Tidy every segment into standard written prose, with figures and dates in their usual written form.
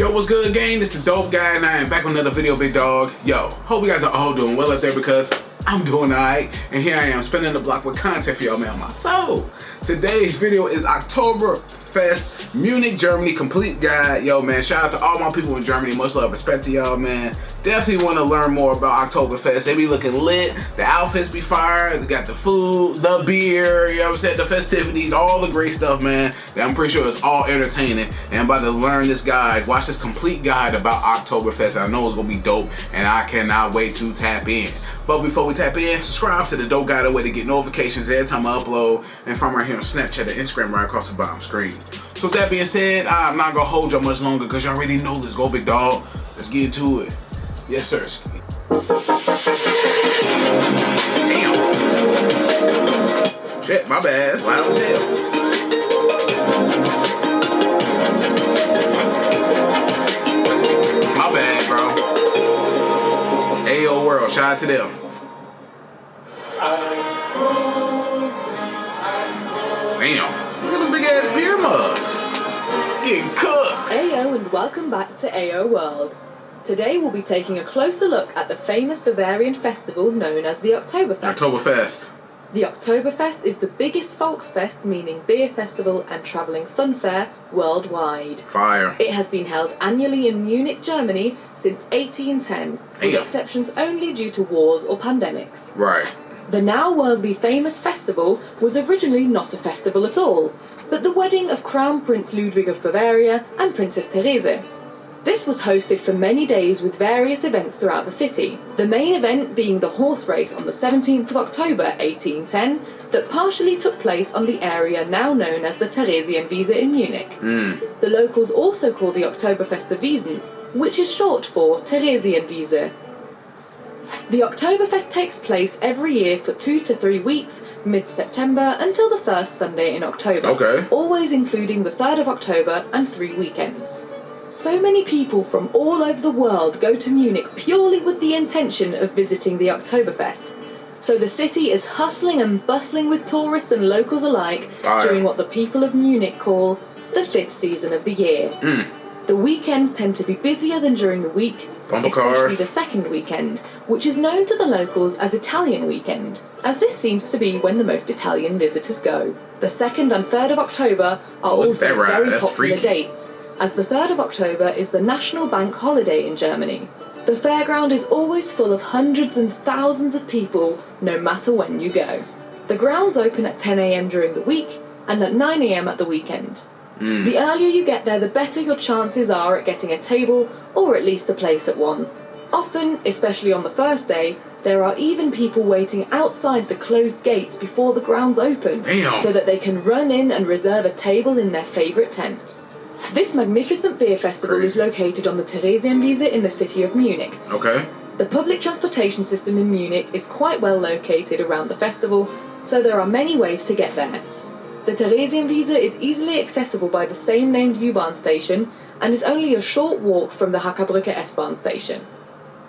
Yo, what's good, gang? It's the Dope Guy, and I am back with another video, big dog. Yo, hope you guys are all doing well out there because I'm doing alright. And here I am, spinning the block with content for y'all, man. So, today's video is Oktoberfest Munich, Germany, complete guide. Yo, man, shout out to all my people in Germany. Much love, respect to y'all, man. Definitely want to learn more about Oktoberfest. They be looking lit. The outfits be fire. They got the food, the beer, you know what I'm saying, the festivities, all the great stuff, man. That I'm pretty sure it's all entertaining. And I'm about to learn this guide, watch this complete guide about Oktoberfest. I know it's going to be dope, and I cannot wait to tap in. But before we tap in, subscribe to the Dope Guy, the way to get notifications every time I upload, and from right here on Snapchat and Instagram right across the bottom screen. So with that being said, I'm not going to hold y'all much longer because y'all already know this. Go, big dog. Let's get into it. Yes, sir. Damn. Shit, my bad. It's loud as hell. My bad, bro. Ayo World, shout out to them. Damn. Look at them big ass beer mugs. Getting cooked. Ayo, and welcome back to Ayo World. Today we'll be taking a closer look at the famous Bavarian festival known as the Oktoberfest. Oktoberfest. The Oktoberfest is the biggest Volksfest, meaning beer festival and travelling fun fair, worldwide. Fire. It has been held annually in Munich, Germany since 1810, with exceptions only due to wars or pandemics. Right. The now worldly famous festival was originally not a festival at all, but the wedding of Crown Prince Ludwig of Bavaria and Princess Therese. This was hosted for many days with various events throughout the city, the main event being the horse race on the 17th of October 1810 that partially took place on the area now known as the Theresienwiese in Munich. The locals also call the Oktoberfest the Wiesen, which is short for Theresienwiese. The Oktoberfest takes place every year for 2 to 3 weeks, mid-September until the first Sunday in October, always including the 3rd of October and 3 weekends. So many people from all over the world go to Munich purely with the intention of visiting the Oktoberfest. So the city is hustling and bustling with tourists and locals alike during what the people of Munich call the 5th season of the year. The weekends tend to be busier than during the week, especially the second weekend, which is known to the locals as Italian weekend, as this seems to be when the most Italian visitors go. The 2nd and 3rd of October are also very popular dates, as the 3rd of October is the national bank holiday in Germany. The fairground is always full of hundreds and thousands of people, no matter when you go. The grounds open at 10 AM during the week and at 9 AM at the weekend. The earlier you get there, the better your chances are at getting a table or at least a place at one. Often, especially on the first day, there are even people waiting outside the closed gates before the grounds open so that they can run in and reserve a table in their favourite tent. This magnificent beer festival is located on the Theresienwiese in the city of Munich. The public transportation system in Munich is quite well located around the festival, so there are many ways to get there. The Theresienwiese is easily accessible by the same named U-Bahn station and is only a short walk from the Hackerbrücke S-Bahn station.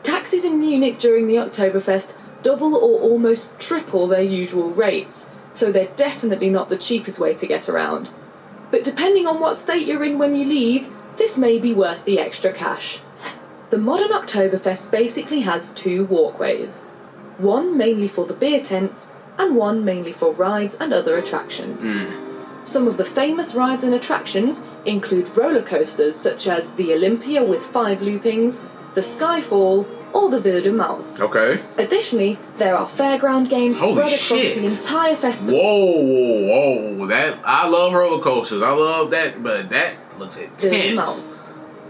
Taxis in Munich during the Oktoberfest double or almost triple their usual rates, so they're definitely not the cheapest way to get around. But depending on what state you're in when you leave, this may be worth the extra cash. The modern Oktoberfest basically has 2 walkways. One mainly for the beer tents, and one mainly for rides and other attractions. Some of the famous rides and attractions include roller coasters such as the Olympia with 5 loopings, the Skyfall, or the Wilde Maus. Additionally, there are fairground games spread across the entire festival. Whoa. I love roller coasters. I love that, but that looks intense.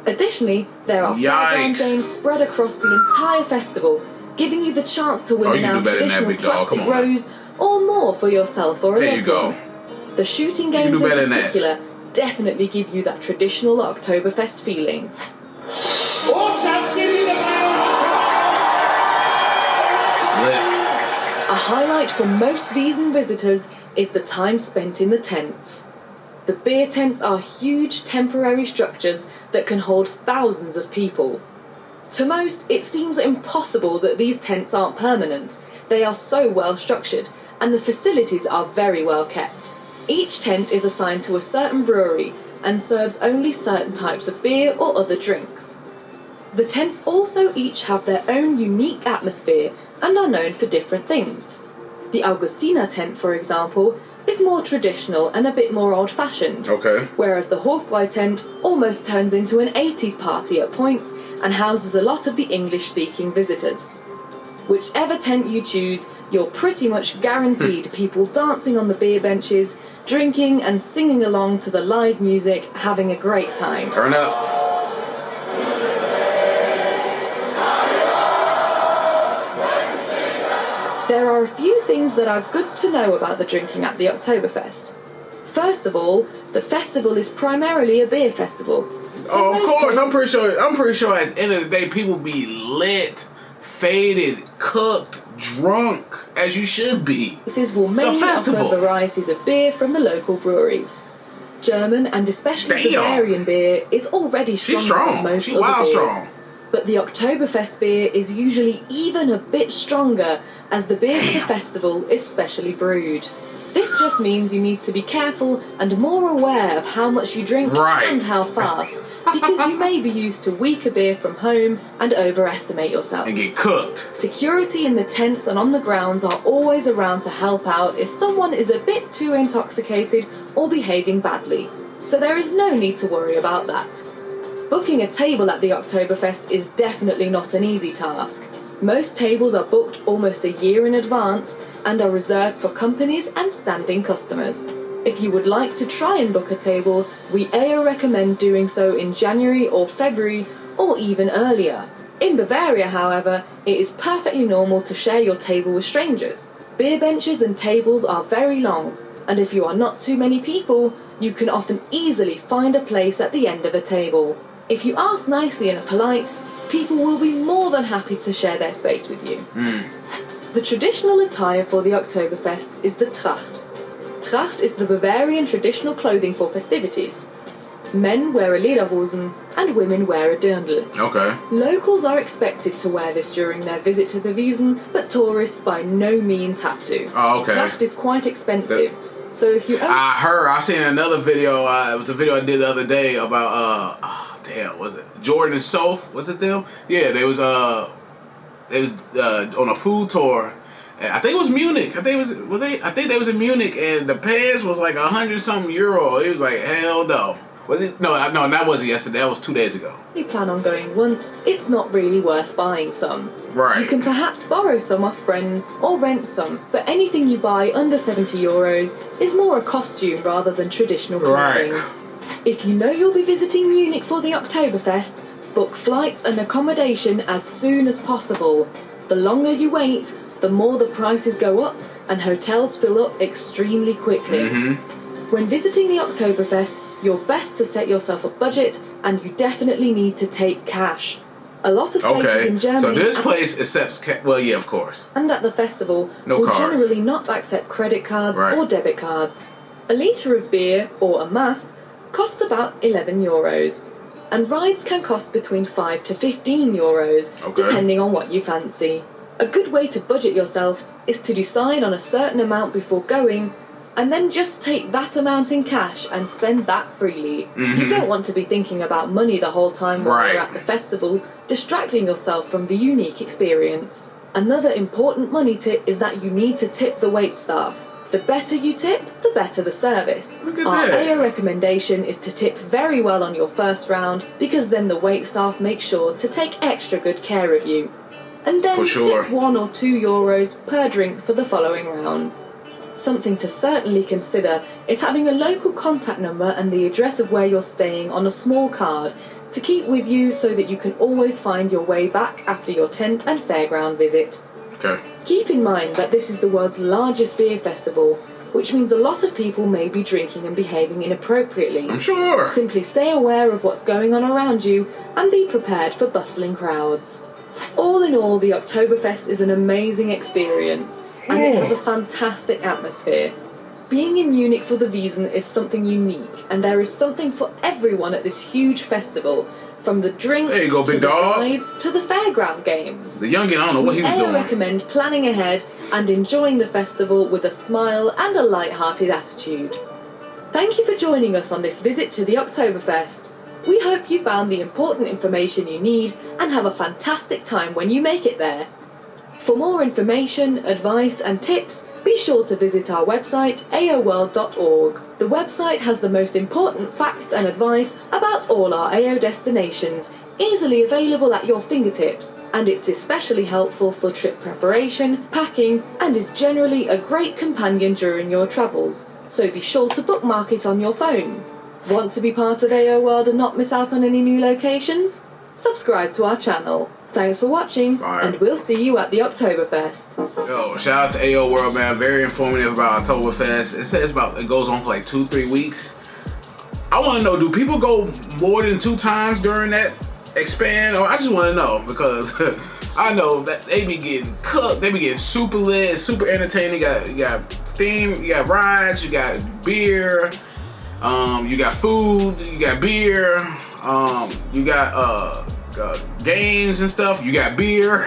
Additionally, there are fairground games spread across the entire festival, giving you the chance to win an traditional plastic rose or more for yourself or a loved one. The shooting games in particular definitely give you that traditional Oktoberfest feeling. A highlight for most Wiesn visitors is the time spent in the tents. The beer tents are huge temporary structures that can hold thousands of people. To most, it seems impossible that these tents aren't permanent. They are so well structured, and the facilities are very well kept. Each tent is assigned to a certain brewery, and serves only certain types of beer or other drinks. The tents also each have their own unique atmosphere and are known for different things. The Augustiner tent, for example, is more traditional and a bit more old-fashioned. Okay. Whereas the Hofbräu tent almost turns into an 80s party at points and houses a lot of the English-speaking visitors. Whichever tent you choose, you're pretty much guaranteed people dancing on the beer benches, drinking and singing along to the live music, having a great time. Turn up. There are a few things that are good to know about the drinking at the Oktoberfest. First of all, the festival is primarily a beer festival. Oh, of course. I'm pretty sure at the end of the day, people be lit, faded, cooked, drunk, as you should be. Places will mainly offer varieties of beer from the local breweries. German and especially Bavarian beer is already stronger than most other beers. Strong. But the Oktoberfest beer is usually even a bit stronger, as the beer for the festival is specially brewed. This just means you need to be careful and more aware of how much you drink and how fast, because you may be used to weaker beer from home and overestimate yourself. And get cooked. Security in the tents and on the grounds are always around to help out if someone is a bit too intoxicated or behaving badly, so there is no need to worry about that. Booking a table at the Oktoberfest is definitely not an easy task. Most tables are booked almost a year in advance and are reserved for companies and standing customers. If you would like to try and book a table, we recommend doing so in January or February or even earlier. In Bavaria, however, it is perfectly normal to share your table with strangers. Beer benches and tables are very long, and if you are not too many people, you can often easily find a place at the end of a table. If you ask nicely and are polite, people will be more than happy to share their space with you. The traditional attire for the Oktoberfest is the Tracht. Tracht is the Bavarian traditional clothing for festivities. Men wear a lederhosen and women wear a dirndl. Okay. Locals are expected to wear this during their visit to the Wiesn, but tourists by no means have to. Oh, okay. Tracht is quite expensive. So if you I seen another video, it was a video I did the other day about, was it Jordan and Soph? Was it them? Yeah, they was on a food tour. I think it was Munich. I think they was in Munich, and the pants was like €100-something. It was like, hell no. Was it? No, that wasn't yesterday. That was 2 days ago. If you plan on going once, it's not really worth buying some. Right. You can perhaps borrow some off friends or rent some, but anything you buy under €70 is more a costume rather than traditional clothing. Right. If you know you'll be visiting Munich for the Oktoberfest, book flights and accommodation as soon as possible. The longer you wait, the more the prices go up and hotels fill up extremely quickly. When visiting the Oktoberfest, you're best to set yourself a budget, and you definitely need to take cash. A lot of places in Germany... So this place accepts cash. Well, yeah, of course. And at the festival, will generally not accept credit cards or debit cards. A litre of beer, or a mass, costs about €11. And rides can cost between €5 to €15, depending on what you fancy. A good way to budget yourself is to decide on a certain amount before going, and then just take that amount in cash and spend that freely. You don't want to be thinking about money the whole time while you're at the festival, distracting yourself from the unique experience. Another important money tip is that you need to tip the waitstaff. The better you tip, the better the service. Our recommendation is to tip very well on your first round, because then the waitstaff makes sure to take extra good care of you. And then tip €1 or €2 per drink for the following rounds. Something to certainly consider is having a local contact number and the address of where you're staying on a small card to keep with you so that you can always find your way back after your tent and fairground visit. Keep in mind that this is the world's largest beer festival, which means a lot of people may be drinking and behaving inappropriately. I'm sure. Simply stay aware of what's going on around you and be prepared for bustling crowds. All in all, the Oktoberfest is an amazing experience, and it has a fantastic atmosphere. Being in Munich for the Wiesn is something unique, and there is something for everyone at this huge festival, from the drinks to the rides to the fairground games. The youngin', I don't know what he was doing. I recommend planning ahead and enjoying the festival with a smile and a light-hearted attitude. Thank you for joining us on this visit to the Oktoberfest. We hope you found the important information you need and have a fantastic time when you make it there. For more information, advice and tips, be sure to visit our website aoworld.org. The website has the most important facts and advice about all our AO destinations, easily available at your fingertips, and it's especially helpful for trip preparation, packing, and is generally a great companion during your travels, so be sure to bookmark it on your phone. Want to be part of AO World and not miss out on any new locations? Subscribe to our channel. Thanks for watching, and we'll see you at the Oktoberfest. Yo, shout out to AO World, man. Very informative about Oktoberfest. It says it goes on for like 2-3 weeks. I want to know, do people go more than 2 times during that expand? Or I just want to know, because I know that they be getting cooked, they be getting super lit, super entertaining. You got theme, you got rides, you got beer, you got food, you got beer, you got games and stuff, you got beer.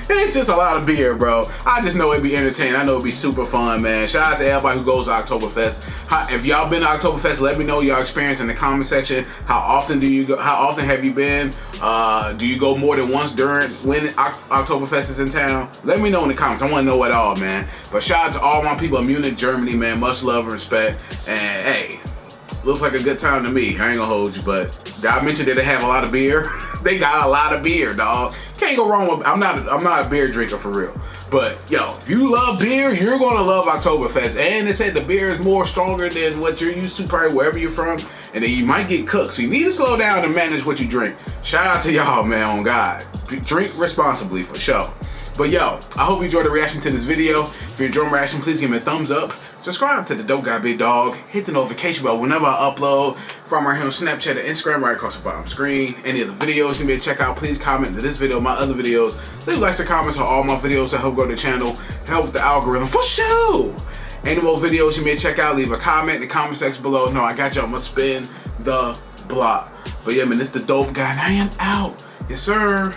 It's just a lot of beer, bro. I just know it'd be entertaining. I know it'd be super fun, man. Shout out to everybody who goes to Oktoberfest. If y'all been to Oktoberfest, let me know your experience in the comment section. How often do you go? How often have you been? Do you go more than once during when Oktoberfest is in town? Let me know in the comments. I want to know it all, man. But shout out to all my people in Munich, Germany, man. Much love and respect. And hey, looks like a good time to me. I ain't gonna hold you, but did I mention that they have a lot of beer? They got a lot of beer, dog. Can't go wrong with. I'm not a beer drinker for real. But yo, if you love beer, you're gonna love Oktoberfest. And they said the beer is more stronger than what you're used to, probably wherever you're from. And then you might get cooked, so you need to slow down and manage what you drink. Shout out to y'all, man. On God, drink responsibly for sure. But yo, I hope you enjoyed the reaction to this video. If you enjoyed my reaction, please give me a thumbs up. Subscribe to the Dope Guy Big Dog. Hit the notification bell whenever I upload. From right here on Snapchat and Instagram, right across the bottom screen. Any of the videos you may check out, please comment to this video, my other videos. Leave likes and comments on all my videos to help grow the channel, help with the algorithm for sure. Any more videos you may check out, leave a comment in the comment section below. No, I got you. I'm gonna spin the block. But yeah, man, it's the Dope Guy, and I am out. Yes, sir.